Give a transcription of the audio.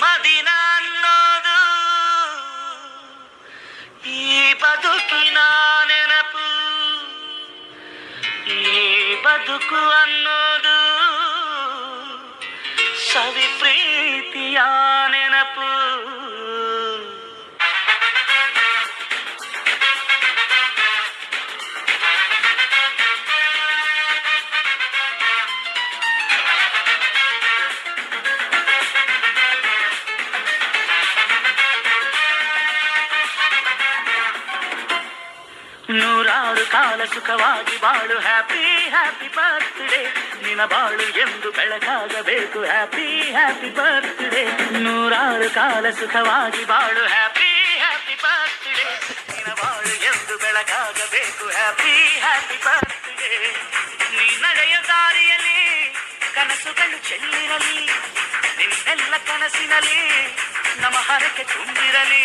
ಮದಿನ ಅನ್ನೋದು ಈ ಬದುಕಿನ ನೆನಪು, ಈ ಬದುಕು ಅನ್ನೋದು ಸವಿ ಪ್ರೀತಿಯ ನೆನಪು. ನೂರಾರು ಕಾಲ ಸುಖವಾಗಿ ಬಾಳು, ಹ್ಯಾಪಿ ಹ್ಯಾಪಿ ಬರ್ತ್ಡೇ. ನಿನ್ನ ಬಾಳು ಎಂದು ಬೆಳಕಾಗಬೇಕು, ಹ್ಯಾಪಿ ಹ್ಯಾಪಿ ಬರ್ತ್ಡೇ. ನೂರಾರು ಕಾಲ ಸುಖವಾಗಿ ಬಾಳು, ಹ್ಯಾಪಿ ಹ್ಯಾಪಿ ಬರ್ತ್ಡೇ. ನಿನ್ನ ಬಾಳು ಎಂದು ಬೆಳಕಾಗಬೇಕು, ಹ್ಯಾಪಿ ಹ್ಯಾಪಿ ಬರ್ತ್ಡೇ. ನೀ ನಡೆಯ ದಾರಿಯಲ್ಲಿ ಕನಸುಗಳು ಚೆಲ್ಲಿರಲಿ, ನಿನ್ನೆಲ್ಲ ಕನಸಿನಲ್ಲಿ ನಮ್ಮ ಹರಕೆ ತುಂಬಿರಲಿ.